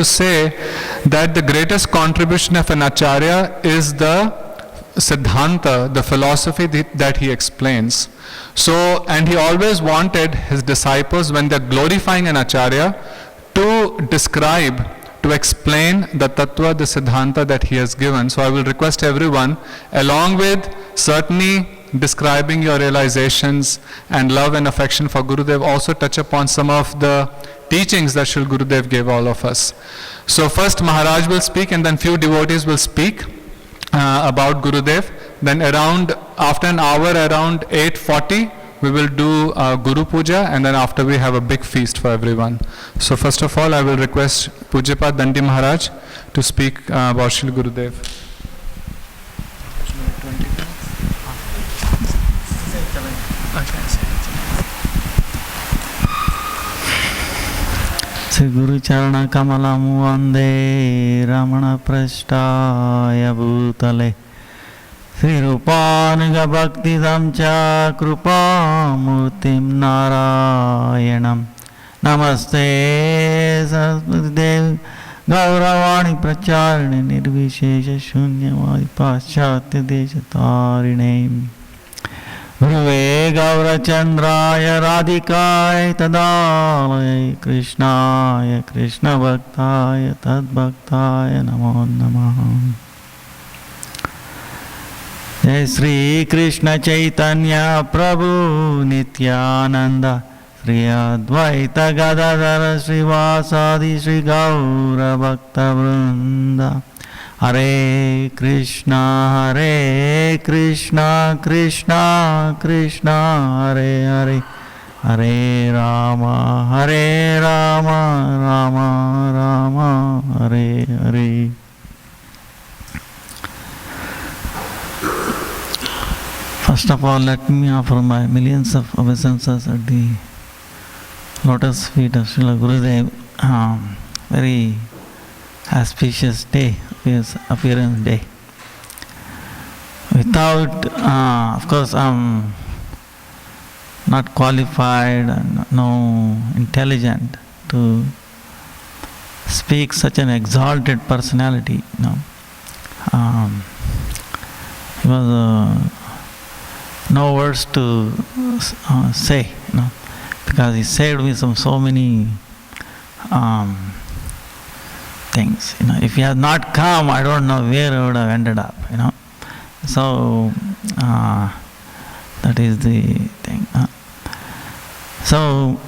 to say that the greatest contribution of an acharya is the Siddhanta, the philosophy that he explains. So, and he always wanted his disciples, when they're glorifying an acharya, to describe, to explain the tattva, the Siddhanta that he has given. So I will request everyone, along with certainly describing your realizations and love and affection for Gurudev, also touch upon some of the teachings that Shri Gurudev gave all of us. So first Maharaj will speak, and then few devotees will speak about Gurudev. Then after an hour, around 8:40, we will do Guru Puja, and then after we have a big feast for everyone. So first of all, I will request Pujyapat Dandi Maharaj to speak about Shri Gurudev. Sri Guru Charana Kamalam Vande Ramana Prasthaya Bhutale Sri Rupanuga Bhaktidam Cha Krupa Murtim Narayanam Namaste Saraswati Devi Gauravani Pracharini Nirvishesha Shunyavadi Paschatya Deshatarine Guruve Gaurachandraya Radhikaya Tadalaya Krishnaya Krishna Bhaktaya Tad Bhaktaya Namo Namaha. Jai Sri Krishna Chaitanya Prabhu Nityananda Sri Advaita Gadadhara Srivasadi Sri Gaura Bhakta Vrinda. Hare Krishna Krishna Krishna Hare Hare Hare Rama Rama Rama Hare Hare. First of all, let me offer my millions of obeisances at the lotus feet of Srila Gurudev. Very auspicious day, his appearance day. Without, of course, I'm not qualified and no intelligent to speak such an exalted personality. He was no words to say, because he saved me from so many things. If he had not come, I don't know where I would have ended up. So that is the thing. So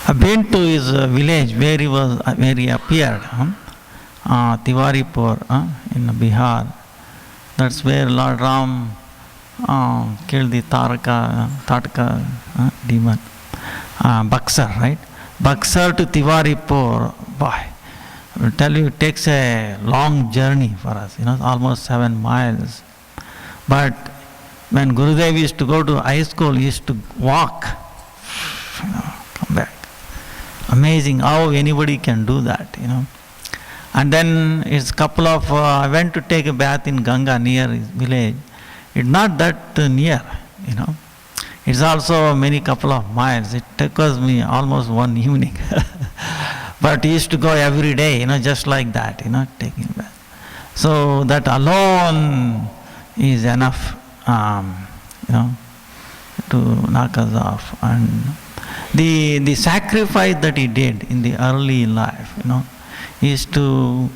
I've been to his village where he appeared, Tiwaripur in Bihar. That's where Lord Ram killed the Tatka demon, Buxar, right? Buxar to Tiwaripur, boy, I will tell you, it takes a long journey for us, almost 7 miles. But when Gurudev used to go to high school, he used to walk, come back. Amazing how anybody can do that, And then it's I went to take a bath in Ganga near his village. It's not that near, It's also many couple of miles. It took me almost one evening. But he used to go every day, just like that, taking bath. So that alone is enough, to knock us off. And the sacrifice that he did in the early life, is to,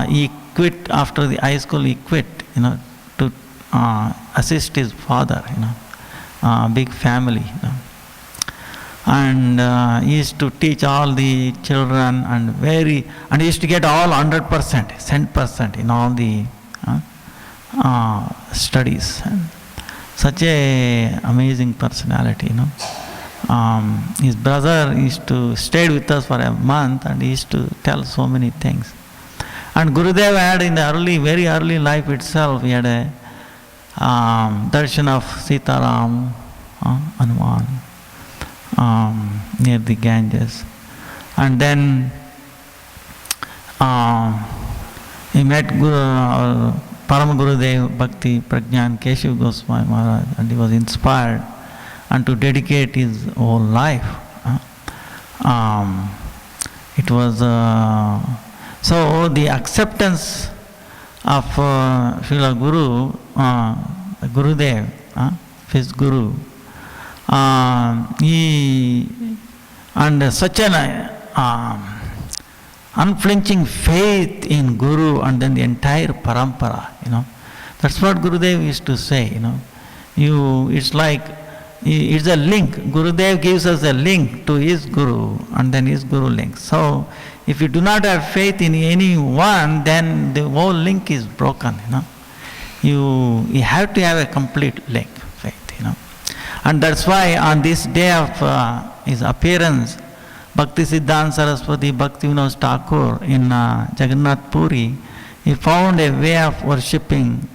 he quit after the high school, he quit, to assist his father, big family, And he used to teach all the children and he used to get all 100%, 100% in all the studies. And such a amazing personality, His brother used to stay with us for a month and he used to tell so many things. And Gurudev had in the very early life itself, he had a darshan of Sitaram, Hanuman, near the Ganges. And then he met Param Gurudev Bhakti Prajnan Keshav Goswami Maharaj, and he was inspired and to dedicate his whole life it was so the acceptance of Srila Guru, Gurudev, his Guru, he and such an unflinching faith in Guru and then the entire parampara, That's what Gurudev used to say, it's like, it's a link. Gurudev gives us a link to his Guru and then his Guru link. So, if you do not have faith in any one, then the whole link is broken, You have to have a complete link, faith, And that's why on this day of his appearance, Bhaktisiddhanta Saraswati Bhaktivinoda Thakur in Jagannath Puri, he found a way of worshipping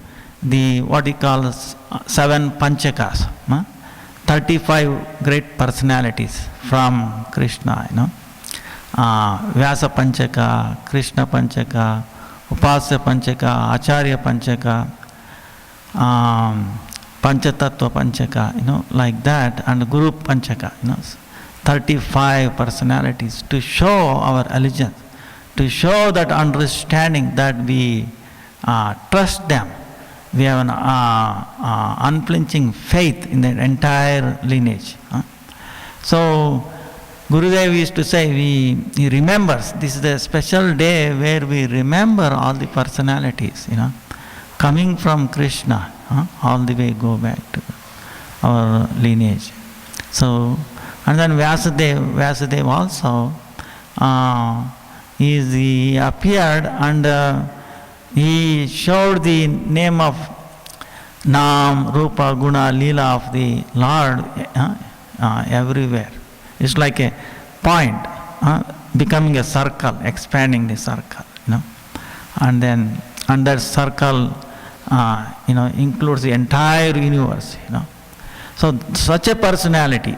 the what he calls 7 Panchakas, 35 great personalities from Krishna, Vyasa Panchaka, Krishna Panchaka, Upasya Panchaka, Acharya Panchaka, Panchatattva Panchaka, like that, and Guru Panchaka, 35 personalities to show our allegiance, to show that understanding that we trust them. We have an unflinching faith in the entire lineage. So, Gurudev used to say, he remembers, this is a special day where we remember all the personalities, coming from Krishna, all the way go back to our lineage. So, and then Vyasadeva also, he appeared and he showed the name of Nam, Rupa, Guna, Leela of the Lord everywhere. It's like a point, becoming a circle, expanding the circle, And then, and that circle, includes the entire universe, So, such a personality.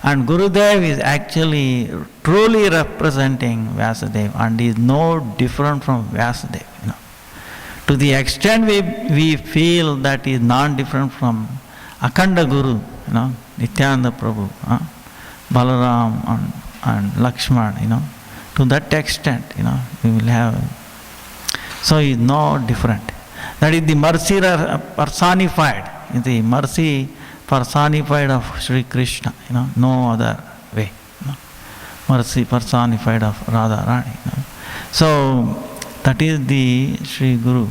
And Gurudev is actually truly representing Vyasadeva and is no different from Vyasadeva, To the extent we feel that he is non-different from Akhanda Guru, Nityananda Prabhu, Balaram and Lakshman, to that extent, we will have. So he is no different. That is the mercy personified, the mercy personified of Sri Krishna, no other way. Mercy personified of Radharani. So that is the Sri Guru.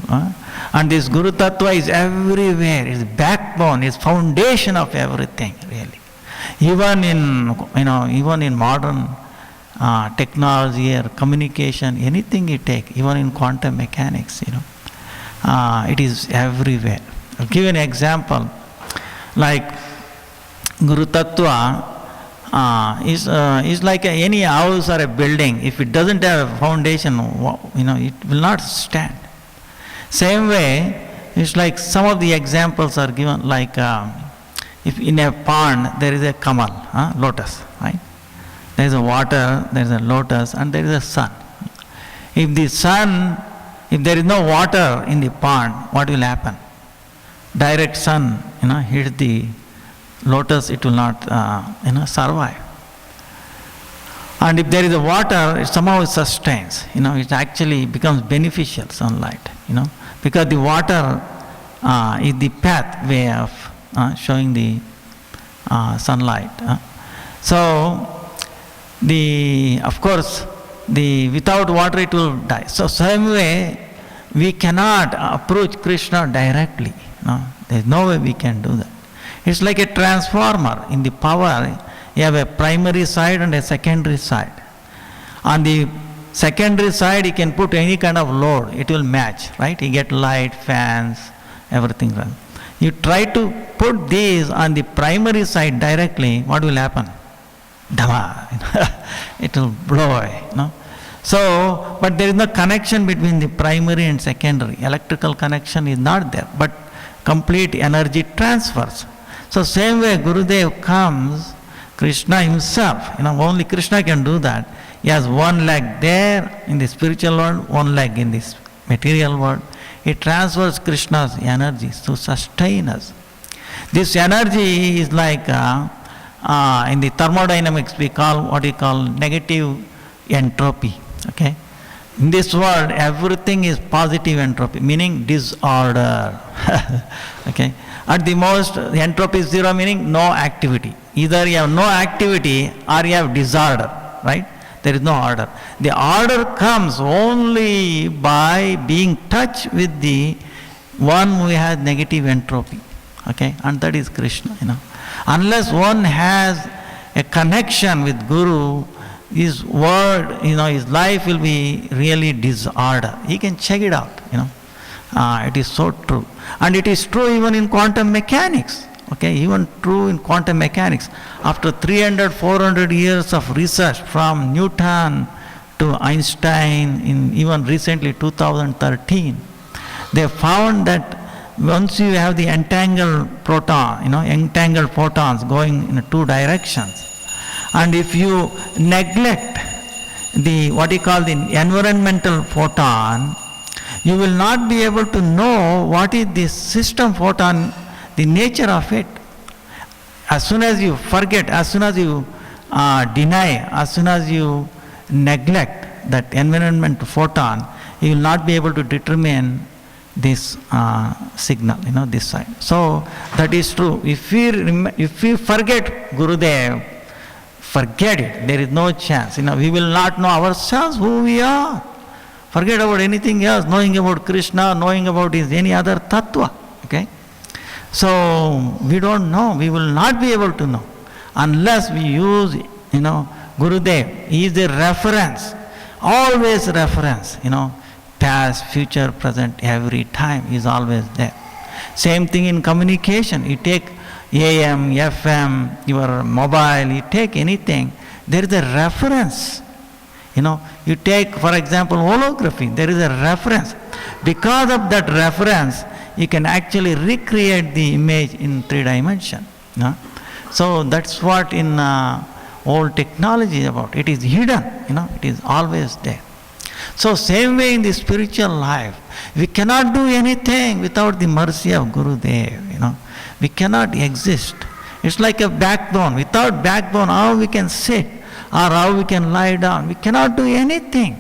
And this Guru Tattva is everywhere, is backbone, is foundation of everything, really. Even in modern technology or communication, anything you take, even in quantum mechanics, it is everywhere. I'll give you an example. Like Guru Tattva is like any house or a building. If it doesn't have a foundation, it will not stand. Same way, it's like some of the examples are given, like if in a pond there is a kamal, lotus, right? There is a water, there is a lotus, and there is a sun. If there is no water in the pond, what will happen? Direct sun, hit the lotus, it will not, survive. And if there is a water, it somehow sustains. It actually becomes beneficial sunlight. Because the water is the pathway of showing the sunlight. So, of course, without water it will die. So, same way, we cannot approach Krishna directly. There is no way we can do that. It's like a transformer. In the power, you have a primary side and a secondary side. On the secondary side, you can put any kind of load, it will match, right? You get light, fans, everything. You try to put these on the primary side directly, what will happen? Dhamma, it will blow away. So, but there is no connection between the primary and secondary. Electrical connection is not there, but complete energy transfers. So same way Gurudev comes, Krishna himself, only Krishna can do that. He has one leg there in the spiritual world, one leg in this material world. He transfers Krishna's energy to sustain us. This energy is like in the thermodynamics we call what we call negative entropy. Okay, in this world everything is positive entropy, meaning disorder. Okay, at the most entropy is zero, meaning no activity. Either you have no activity or you have disorder, right? There is no order. The order comes only by being touched with the one who has negative entropy. Okay, and that is Krishna, Unless one has a connection with Guru, his word, his life will be really disorder. He can check it out, It is so true. And it is true even in quantum mechanics. Okay, even true in quantum mechanics. After 300, 400 years of research from Newton to Einstein, in even recently 2013, they found that once you have the entangled proton, entangled photons going in two directions, and if you neglect the what you call the environmental photon, you will not be able to know what is the system photon, the nature of it. As soon as you forget, as soon as you deny, as soon as you neglect that environmental photon, you will not be able to determine this signal, this side. So that is true. If we forget Gurudev, forget it. There is no chance. We will not know ourselves who we are. Forget about anything else, knowing about Krishna, knowing about any other tattva. Okay? So we don't know. We will not be able to know unless we use, Gurudev. He is the reference, always reference. Past, future, present, every time is always there. Same thing in communication. You take AM, FM, your mobile, you take anything, there is a reference. You take, for example, holography, there is a reference. Because of that reference, you can actually recreate the image in 3 dimensions. So that's what in old technology is about. It is hidden, it is always there. So same way in the spiritual life, we cannot do anything without the mercy of Gurudev, We cannot exist. It's like a backbone. Without backbone, how we can sit or how we can lie down? We cannot do anything,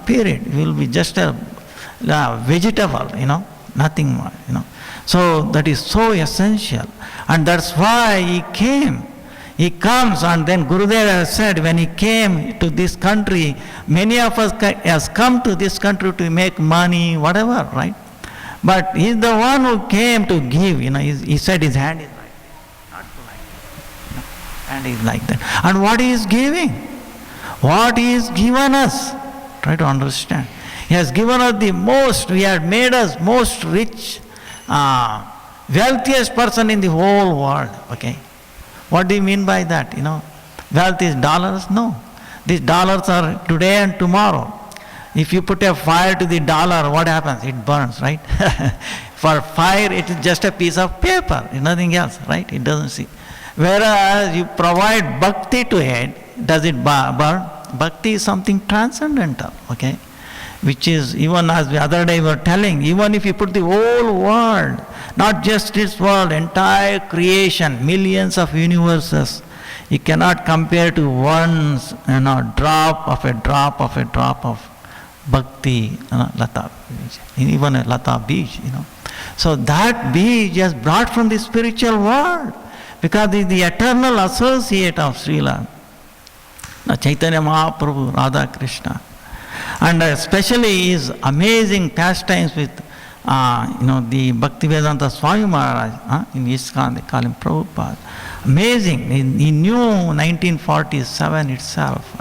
period. We will be just a vegetable, nothing more, So that is so essential. And that's why he came. He comes, and then Gurudev has said when he came to this country, many of us has come to this country to make money, whatever, right? But he is the one who came to give, he said his hand is like that, not like that. Hand is like that. And what he is giving? What he has given us? Try to understand. He has given us the most, he has made us most rich, wealthiest person in the whole world, okay? What do you mean by that? Wealth is dollars? No. These dollars are today and tomorrow. If you put a fire to the dollar, what happens? It burns, right? For fire, it is just a piece of paper, nothing else, right? It doesn't see. Whereas you provide bhakti to it, does it burn? Bhakti is something transcendental, okay? Which is, even as the other day we were telling, even if you put the whole world, not just this world, entire creation, millions of universes, you cannot compare to one drop of bhakti, lata, even a lata beach, So that beach is brought from the spiritual world, because it is the eternal associate of Srila Chaitanya Mahaprabhu, Radha Krishna. And especially his amazing pastimes with the Bhaktivedanta Swami Maharaj, in ISKCON they call him Prabhupada. Amazing. He knew 1947 itself,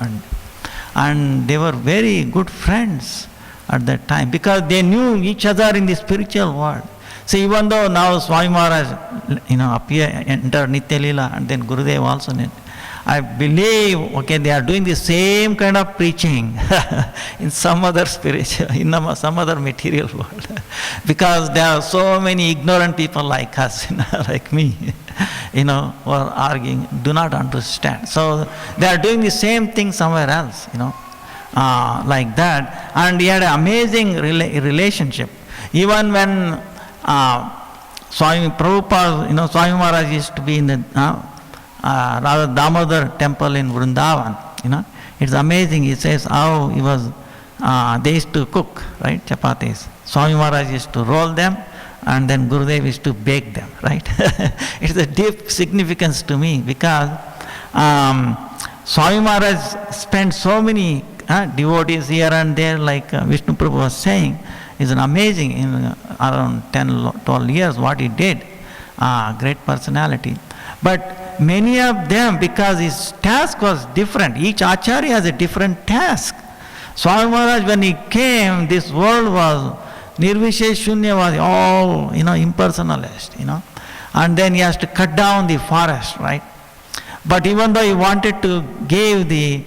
and they were very good friends at that time, because they knew each other in the spiritual world. So even though now Swami Maharaj enter Nitya Leela, and then Gurudev also I believe, they are doing the same kind of preaching in some other spiritual, in some other material world. Because there are so many ignorant people like us, like me, who are arguing, do not understand. So they are doing the same thing somewhere else, like that. And he had an amazing relationship. Even when Swami Prabhupada, Swami Maharaj used to be in the rather Damodar temple in Vrindavan, it's amazing. He says how he was, they used to cook, right, chapatis. Swami Maharaj used to roll them, and then Gurudeva used to bake them, right? It's a deep significance to me, because Swami Maharaj spent so many devotees here and there, like Vishnu Prabhu was saying. It's an amazing, in around 10, 12 years, what he did. Great personality. But many of them, because his task was different, each acharya has a different task. Swami Maharaj, when he came, this world was, Nirvishesh Shunya was all, impersonalist, and then he has to cut down the forest, right? But even though he wanted to give the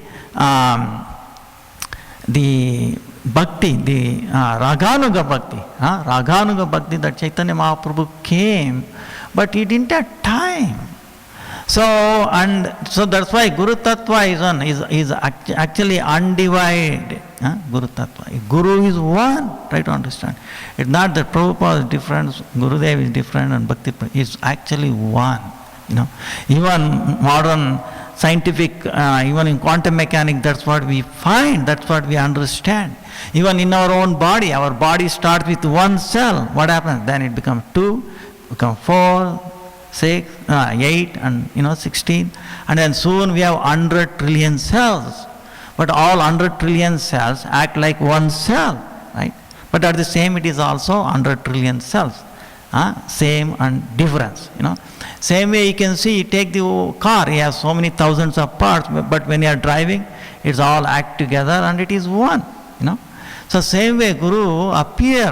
bhakti, the Raganuga bhakti that Chaitanya Mahaprabhu came, but he didn't have time. So that's why Guru Tattva is actually undivided. Guru Tattva. Guru is one, try to understand. It's not that Prabhupada is different, Gurudeva is different, and Bhakti is actually one. Even modern scientific, even in quantum mechanics, that's what we find, that's what we understand. Even in our own body, our body starts with one cell. What happens? Then it becomes 2, becomes 4, 6, 8, and 16. And then soon we have 100 trillion cells. But all 100 trillion cells act like one cell, right? But at the same, it is also 100 trillion cells. Same and difference, Same way you can see, take the car, it has so many thousands of parts, but when you are driving, it's all act together and it is one, So same way Guru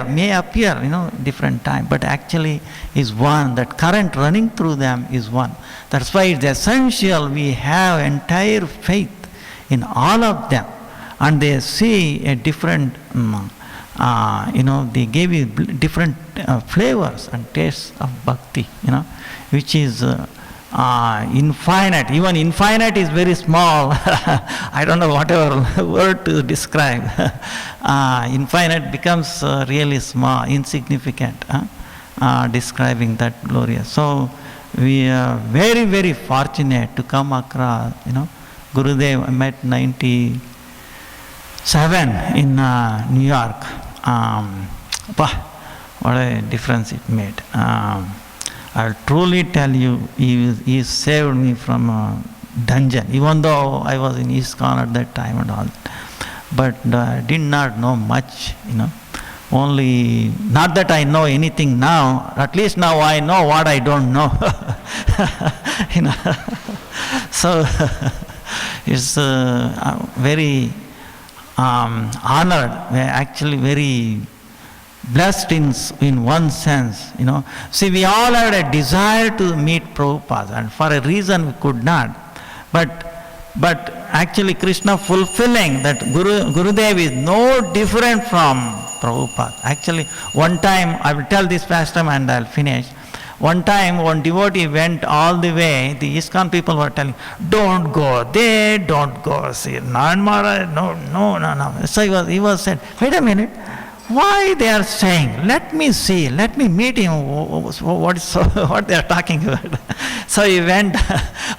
may appear, different time, but actually is one. That current running through them is one. That's why it's essential we have entire faith in all of them, and they see a different, they gave you different flavors and tastes of bhakti, which is infinite. Even infinite is very small. I don't know whatever word to describe. Infinite becomes really small, insignificant, describing that glorious. So we are very, very fortunate to come across, Gurudeva. I met 97 in New York. What a difference it made. I'll truly tell you, he saved me from a dungeon, even though I was in ISKCON at that time and all. But I did not know much, Only, not that I know anything now, at least now I know what I don't know. So, it's very honored, actually very blessed in one sense, See, we all had a desire to meet Prabhupada, and for a reason we could not. But actually Krishna fulfilling that Gurudeva is no different from Prabhupada. Actually, one time, I will tell this pastime and I'll finish. One time, one devotee went all the way, the ISKCON people were telling, don't go there, don't go, see, Narayana Maharaj, no. So he was said, wait a minute, why they are saying, let me see, let me meet him, what they are talking about. So he went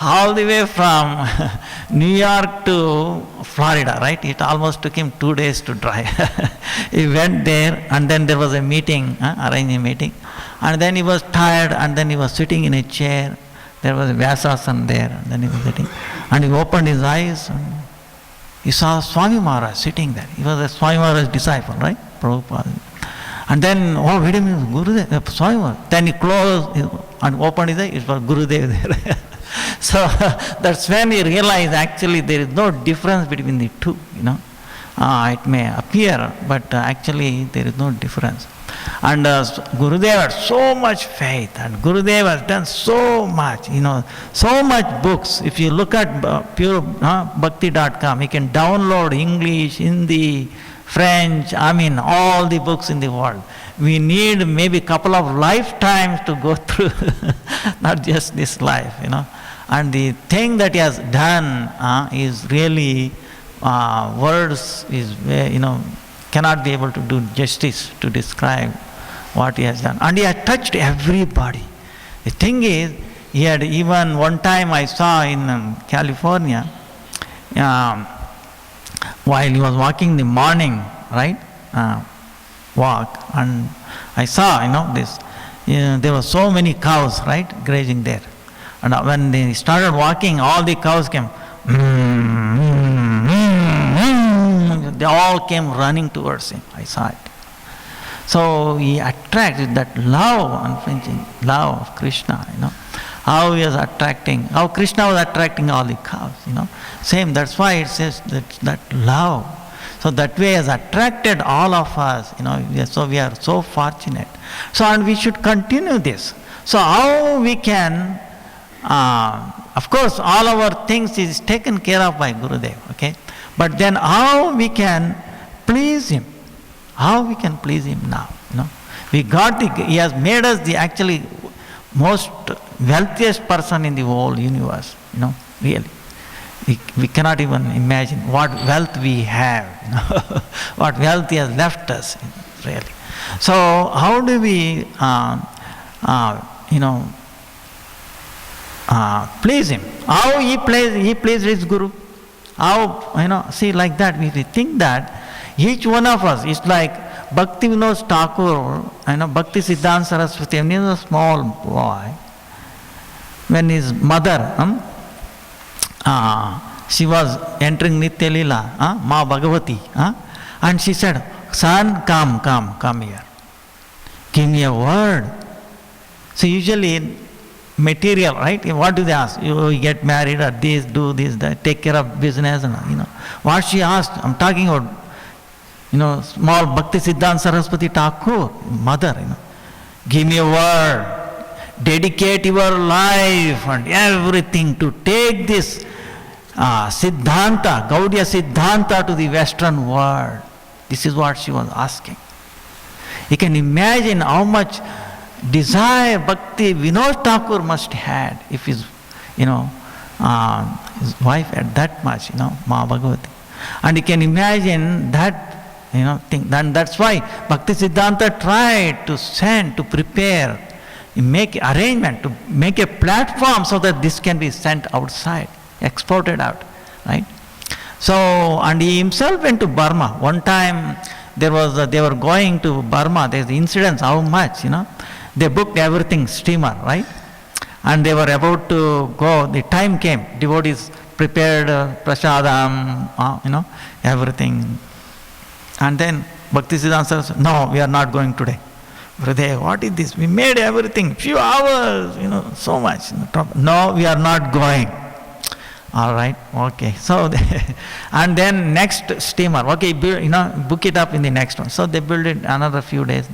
all the way from New York to Florida, right? It almost took him 2 days to drive. He went there, and then there was a meeting, arranged a meeting, and then he was tired, and then he was sitting in a chair. There was a Vyasasana there, and then he was sitting, and he opened his eyes, and he saw Swami Maharaj sitting there. He was a Swami Maharaj disciple, right? Prabhupada. And then, oh, wait a minute, Gurudeva, Swami Maharaj. Then he closed and opened his eyes, it was Gurudeva there. So that's when he realized actually there is no difference between the two, It may appear, but actually there is no difference. And Gurudeva had so much faith, and Gurudeva has done so much, so much books. If you look at purebhakti.com, you can download English, Hindi, French, all the books in the world. We need maybe a couple of lifetimes to go through, not just this life, And the thing that he has done is really, words is, cannot be able to do justice to describe what he has done. And he has touched everybody. The thing is, He had even one time I saw in California, while he was walking in the morning, right, walk, and I saw, this, there were so many cows, right, grazing there. And when they started walking, all the cows came, they all came running towards him. I saw it. So he attracted that love, unflinching love of Krishna, how he was attracting, how Krishna was attracting all the cows, Same, that's why it says that love. So that way has attracted all of us, so we are so fortunate. So, and we should continue this. So how we can, of course, all our things is taken care of by Gurudeva, okay? But then how we can please him? How we can please him now? We got he has made us the actually most wealthiest person in the whole universe, really. We cannot even imagine what wealth we have, what wealth he has left us, really. So how do we, please him? How he pleased his Guru? How, see, like that, we think that each one of us is like Bhaktivedanta Thakur, Bhakti Siddhanta Saraswati, when he was a small boy, when his mother, she was entering Nitya Lila, Ma Bhagavati, and she said, son, come here. Give me a word. So usually material, right? What do they ask? You get married or this, do this, that, take care of business, and What she asked, I'm talking about, small Bhakti Siddhanta Saraswati Thakur, mother, give me a word, dedicate your life and everything to take this Siddhanta, Gaudiya Siddhanta to the Western world. This is what she was asking. You can imagine how much desire Bhakti Vinod Thakur must had if his wife had that much, Ma Bhagavati. And you can imagine that, thing. And that's why Bhakti Siddhanta tried to send, to prepare, make arrangement, to make a platform so that this can be sent outside, exported out, right? So, and he himself went to Burma. One time they were going to Burma, there's incidents, how much, They booked everything, steamer, right? And they were about to go, the time came, devotees prepared prasadam, everything. And then Bhaktisiddhanta said, no, we are not going today. Gurudeva, what is this? We made everything, few hours, so much. No, we are not going. All right, okay. So, and then next steamer, okay, book it up in the next one. So they built it another few days.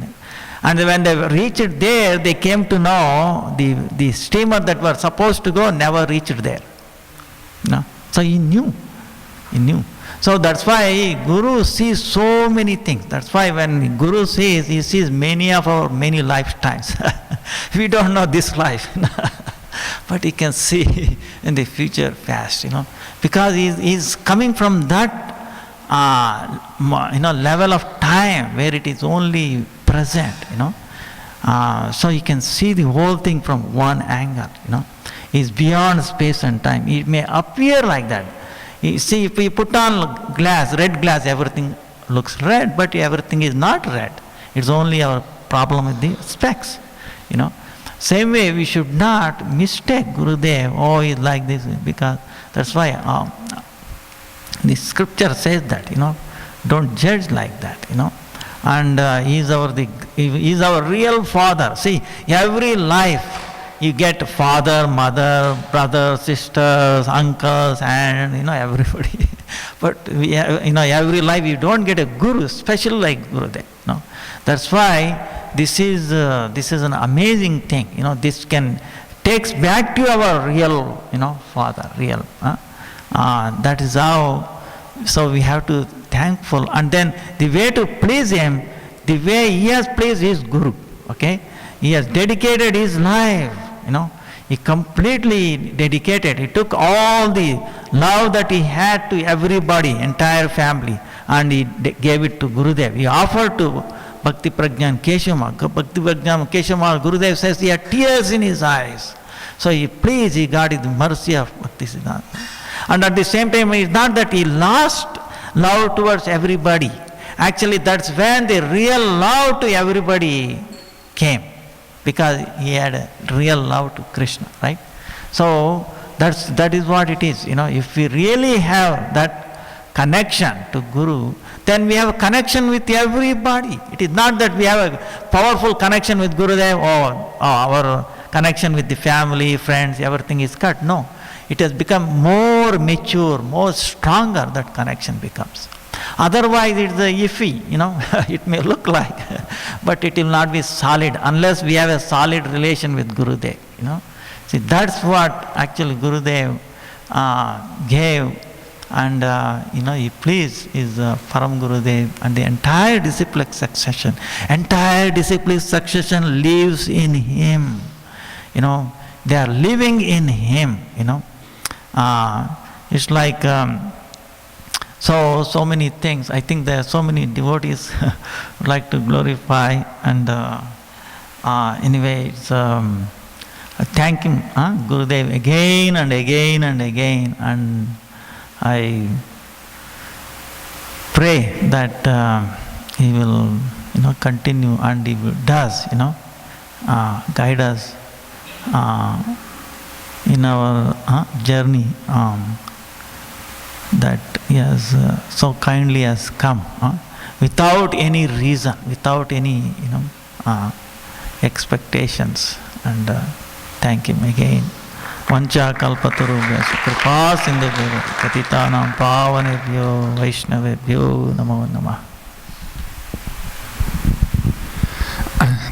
And when they reached there, they came to know the steamer that were supposed to go never reached there. So he knew. So that's why Guru sees so many things. That's why when Guru sees, he sees many of our many lifetimes. We don't know this life. But he can see in the future past, because he's coming from that, level of time where it is only present, so you can see the whole thing from one angle, He's beyond space and time. It may appear like that. You see, if we put on glass, red glass, everything looks red, but everything is not red. It's only our problem with the specs, Same way, we should not mistake Gurudev, he's like this, because that's why the scripture says that, don't judge like that, And he's our real father. See, every life you get father, mother, brother, sisters, uncles, and everybody. But every life you don't get a guru, special like Gurudev. That's why this is an amazing thing. This takes back to our real, father, real. That is how. So we have to thankful, and then the way to please him, the way he has pleased his Guru. Okay, he has dedicated his life. He completely dedicated. He took all the love that he had to everybody, entire family, and he gave it to Gurudev. He offered to Bhakti Prajna and Keshama. Bhakti Prajna and Keshama, Gurudev says he had tears in his eyes. So he got his mercy of Bhaktisiddhanta. And at the same time, it's not that he lost love towards everybody. Actually, that's when the real love to everybody came, because he had a real love to Krishna, right? So that is what it is. If we really have that connection to Guru, then we have a connection with everybody. It is not that we have a powerful connection with Gurudev or our connection with the family, friends, everything is cut. No. It has become more mature, more stronger, that connection becomes. Otherwise it's iffy, it may look like, but it will not be solid unless we have a solid relation with Gurudev, See, that's what actually Gurudev gave, and he pleased his Param Gurudev and the entire disciplic succession. Entire disciplic succession lives in him, they are living in him, It's like so many things. I think there are so many devotees would like to glorify, and anyway, it's thanking Gurudev again and again and again, and I pray that he will continue, and he does guide us in our journey that he has so kindly has come without any reason, without any expectations, and thank him again. Vancha kalpatarubhyasya kripa sindhubhyo patitanam pavanebhyo vaishnavebhyo namo namah.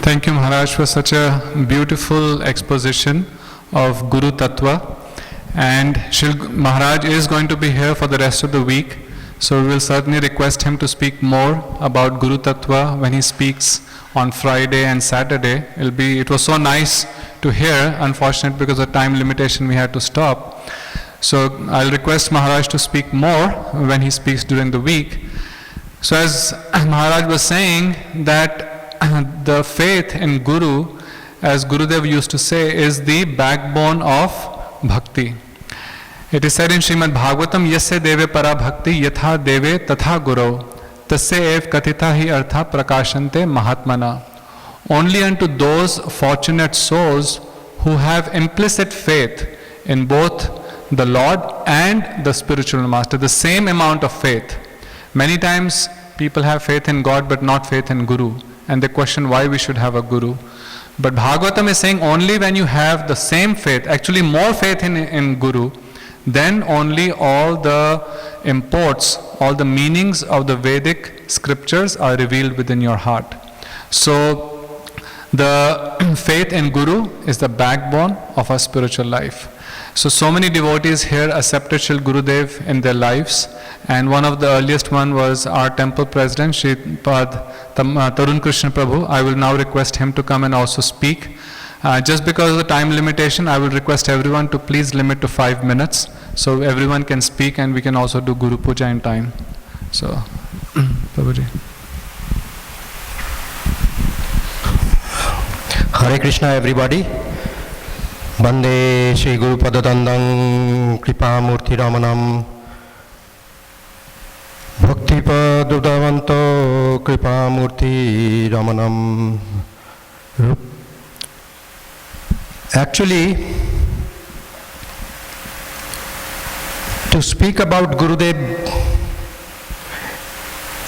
Thank you, Maharaj, for such a beautiful exposition of Guru Tattva. And Maharaj is going to be here for the rest of the week, so we will certainly request him to speak more about Guru Tattva when he speaks on Friday and Saturday. It was so nice to hear. Unfortunately, because of time limitation, we had to stop. So I'll request Maharaj to speak more when he speaks during the week. So as Maharaj was saying, that the faith in Guru, as Gurudev used to say, is the backbone of bhakti. It is said in Srimad Bhagavatam, Yasya deve para bhakti yatha deve tatha guru tasya ev kathita hi artha prakashante mahatmana. Only unto those fortunate souls who have implicit faith in both the Lord and the spiritual master, the same amount of faith. Many times people have faith in God but not faith in Guru, and they question why we should have a Guru. But Bhagavatam is saying only when you have the same faith, actually more faith in Guru, then only all the imports, all the meanings of the Vedic scriptures are revealed within your heart. So the faith in Guru is the backbone of our spiritual life. So many devotees here accepted Shri Gurudev in their lives, and one of the earliest one was our temple president, Shri Tarun Krishna Prabhu. I will now request him to come and also speak. Just because of the time limitation, I will request everyone to please limit to 5 minutes, so everyone can speak and we can also do Guru Puja in time. So, Prabhuji. Hare Krishna, everybody. Bande Shri Guru Padadandam Kripamurti Ramanam Bhakti Padudavanto Kripamurti Ramanam. Actually, to speak about Gurudev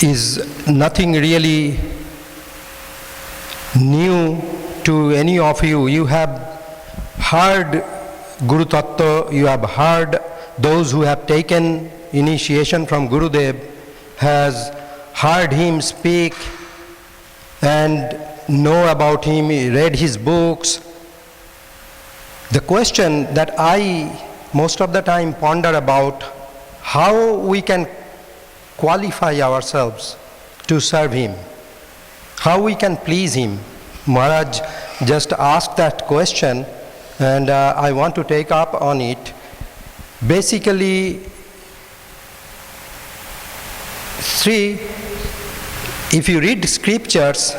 is nothing really new to any of you. You have heard Guru Tattva, you have heard those who have taken initiation from Gurudev, has heard him speak and know about him, read his books. The question that I most of the time ponder about, how we can qualify ourselves to serve him, how we can please him. Maharaj just asked that question, and I want to take up on it. Basically, if you read scriptures,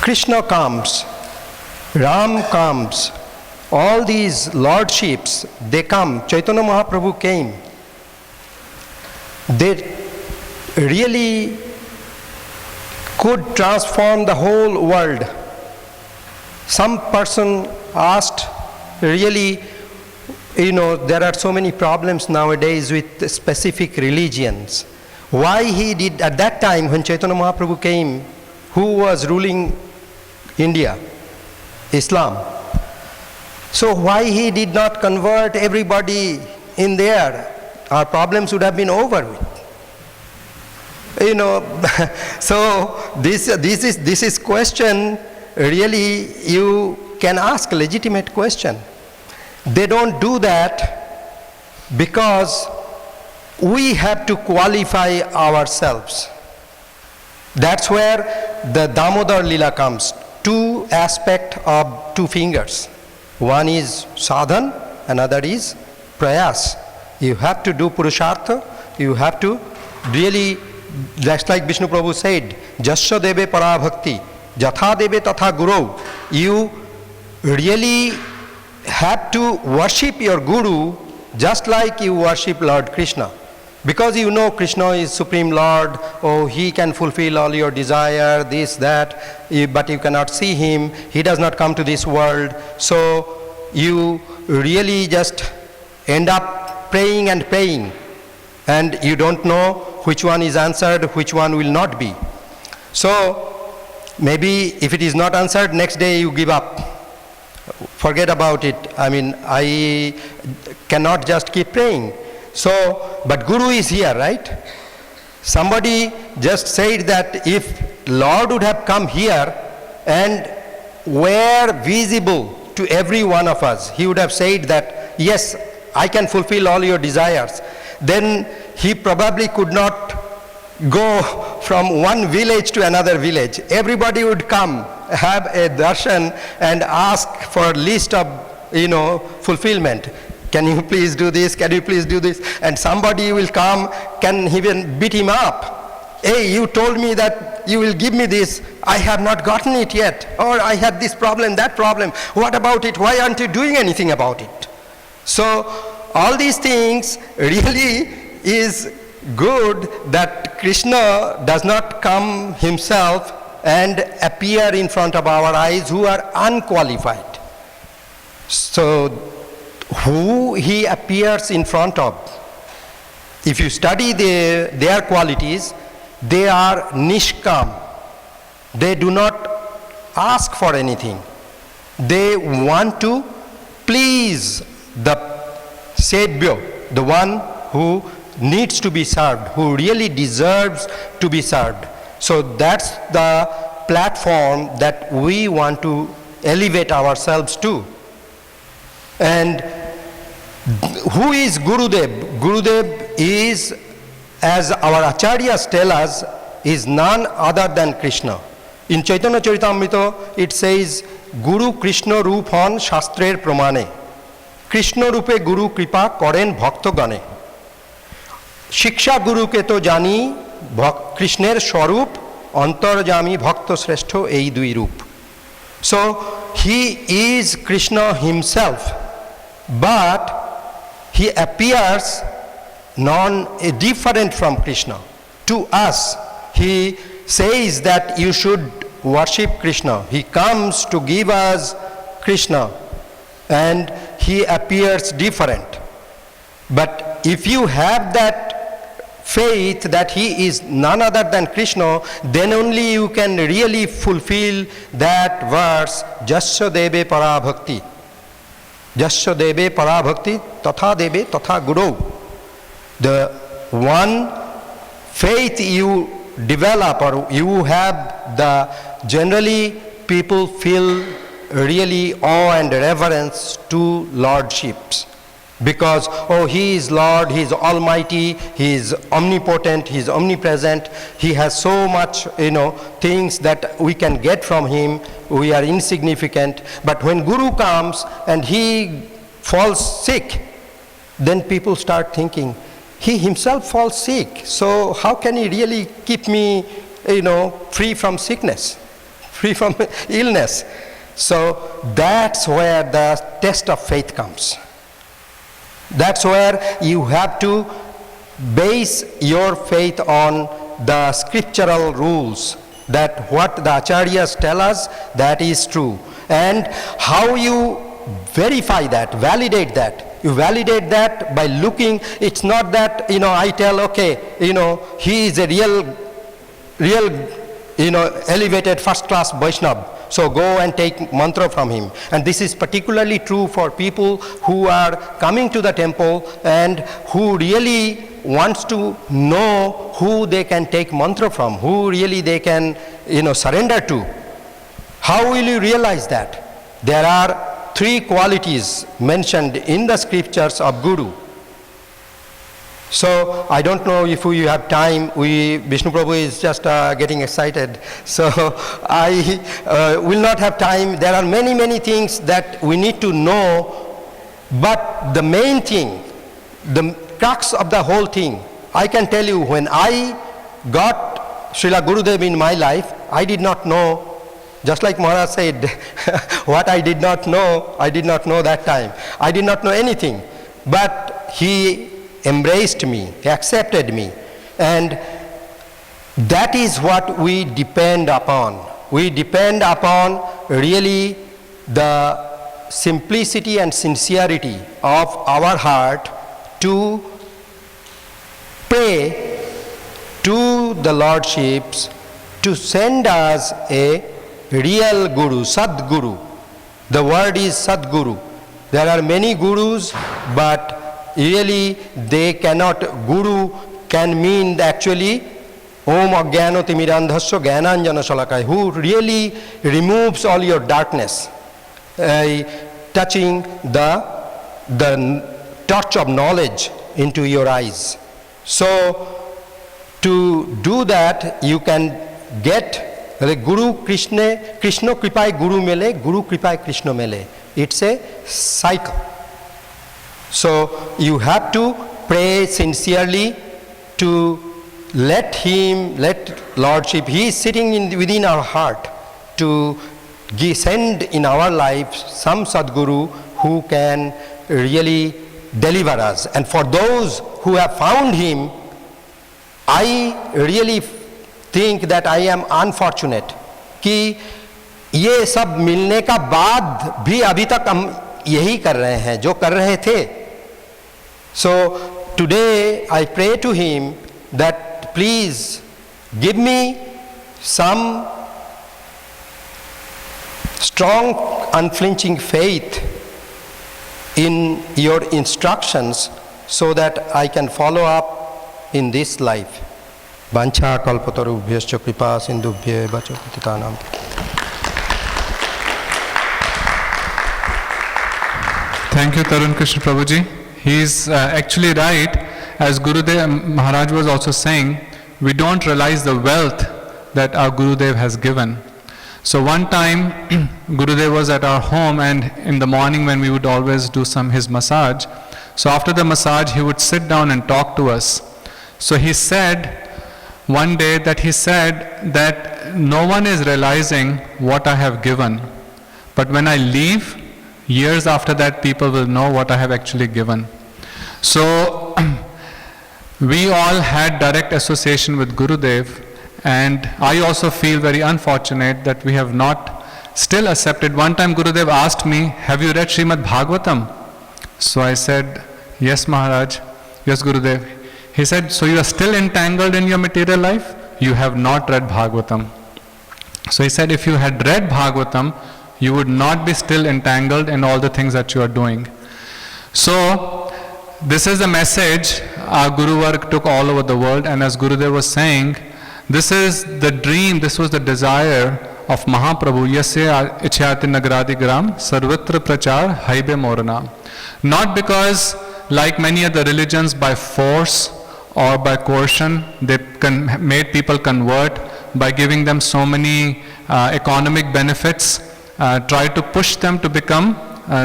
Krishna comes, Ram comes, all these lordships, they come. Chaitanya Mahaprabhu came. They really could transform the whole world. Some person asked, really, there are so many problems nowadays with specific religions. Why he did, at that time when Chaitanya Mahaprabhu came, who was ruling India? Islam. So why he did not convert everybody in there? Our problems would have been over with. So this is question, really you can ask a legitimate question. They don't do that because we have to qualify ourselves. That's where the Damodar Lila comes. Two aspects of two fingers. One is sadhan, another is prayas. You have to do purushartha, you have to really, just like Vishnu Prabhu said, Jasya deve parabhakti, jatha deve tatha guru. You really have to worship your guru just like you worship Lord Krishna. Because Krishna is Supreme Lord, he can fulfill all your desire, this, that, but you cannot see him, he does not come to this world. So you really just end up praying and praying, and you don't know which one is answered, which one will not be. So maybe if it is not answered, next day you give up. Forget about it. I cannot just keep praying. So, but Guru is here, right? Somebody just said that if Lord would have come here and were visible to every one of us, he would have said that, yes, I can fulfill all your desires. Then he probably could not go from one village to another village. Everybody would come, have a darshan and ask for list of, fulfillment. Can you please do this? Can you please do this? And somebody will come, can even beat him up. Hey, you told me that you will give me this. I have not gotten it yet. Or I have this problem, that problem. What about it? Why aren't you doing anything about it? So all these things really is good that Krishna does not come himself and appear in front of our eyes who are unqualified. So who he appears in front of, if you study their qualities, they are nishkam. They do not ask for anything. They want to please the Sedbyo, the one who needs to be served, who really deserves to be served. So that's the platform that we want to elevate ourselves to. And who is Gurudev? Gurudev is, as our acharyas tell us, is none other than Krishna. In Chaitanya Charitamrita it says, Guru Krishna Roop hon Shastrer Pramane. Krishna Rupe Guru Kripa Koren Bhakta Gane. Shiksha Guru ke to jani Krishner Swarup Antarjami Bhakta Sreshto ei dui roop. So he is Krishna himself, but he appears different from Krishna. To us, he says that you should worship Krishna. He comes to give us Krishna, and he appears different. But if you have that faith that he is none other than Krishna, then only you can really fulfill that verse, Jasya deve parabhakti. Jasya deve parabhakti, tatha deve tatha guru. The one faith you develop or you have, generally people feel really awe and reverence to lordships. Because, he is Lord, he is almighty, he is omnipotent, he is omnipresent, he has so much, things that we can get from him, we are insignificant. But when Guru comes and he falls sick, then people start thinking, he himself falls sick, so how can he really keep me, free from sickness, free from illness? So that's where the test of faith comes. That's where you have to base your faith on the scriptural rules, that what the acharyas tell us, that is true. And how you verify that, validate that. You validate that by looking. It's not that, I tell, okay, he is a real, elevated first-class Vaishnava. So go and take mantra from him. And this is particularly true for people who are coming to the temple and who really wants to know who they can take mantra from, who really they can, surrender to. How will you realize that? There are 3 qualities mentioned in the scriptures of Guru. So I don't know if we have time. Vishnu Prabhu is just getting excited. So I will not have time. There are many, many things that we need to know. But the main thing, the crux of the whole thing, I can tell you, when I got Srila Gurudeva in my life, I did not know, just like Maharaj said, what I did not know that time. I did not know anything. But he embraced me, he accepted me. And that is what we depend upon. We depend upon really the simplicity and sincerity of our heart to pray to the Lordships to send us a real Guru, Sadguru. The word is Sadguru. There are many Gurus, but really they cannot. Guru can mean actually Om Ajnano Timirandhasya Jnananjana Shalakaya, who really removes all your darkness, touching the touch of knowledge into your eyes. So to do that, you can get Guru Krishna Kripai Guru Mele, Guru Kripai Krishna Mele. It's a cycle. So you have to pray sincerely to let Lordship, he is sitting within our heart, to send in our lives some Sadguru who can really deliver us. And for those who have found him, I really think that I am unfortunate कि ये सब मिलने का बाद भी अभी तक हम यही कर रहे हैं जो कर रहे थे. So today I pray to him that please give me some strong unflinching faith in your instructions so that I can follow up in this life. Vancha kalpatarubhyascha kripa sindhubhye vacho patitanam. Thank you, Tarun Krishna Prabhuji. He is actually right. As Gurudev Maharaj was also saying, we don't realize the wealth that our Gurudev has given. So one time, Gurudev was at our home, and in the morning when we would always do his massage, so after the massage he would sit down and talk to us. So he said one day that no one is realizing what I have given, but when I leave, years after that people will know what I have actually given. So we all had direct association with Gurudev, and I also feel very unfortunate that we have not still accepted. One time Gurudev asked me, have you read Srimad Bhagavatam? So I said, yes Maharaj, yes Gurudev. He said, so you are still entangled in your material life? You have not read Bhagavatam. So he said, if you had read Bhagavatam, you would not be still entangled in all the things that you are doing. So this is the message our Guru work took all over the world, and as Gurudev was saying, this is the dream, this was the desire of Mahaprabhu. Yasya ichyati nagradi gram sarvatra prachar haibe morana. Not because, like many other religions, by force or by coercion, they made people convert by giving them so many economic benefits, try to push them to become,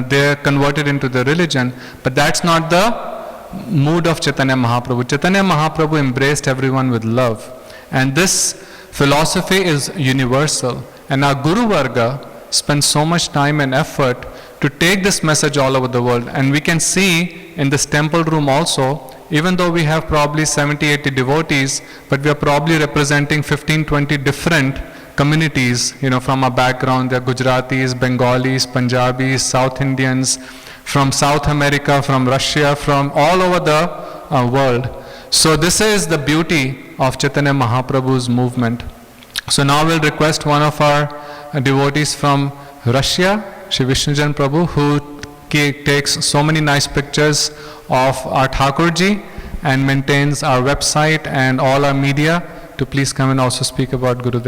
they're converted into the religion. But that's not the mood of Chaitanya Mahaprabhu. Chaitanya Mahaprabhu embraced everyone with love. And this philosophy is universal. And our Guru Varga spend so much time and effort to take this message all over the world. And we can see in this temple room also, even though we have probably 70-80 devotees, but we are probably representing 15-20 different communities, from our background. There are Gujaratis, Bengalis, Punjabis, South Indians, from South America, from Russia, from all over the world. So this is the beauty of Chaitanya Mahaprabhu's movement. So now we'll request one of our devotees from Russia, Shri Vishnujan Prabhu, who takes so many nice pictures of our Thakurji and maintains our website and all our media, to please come and also speak about Gurudev.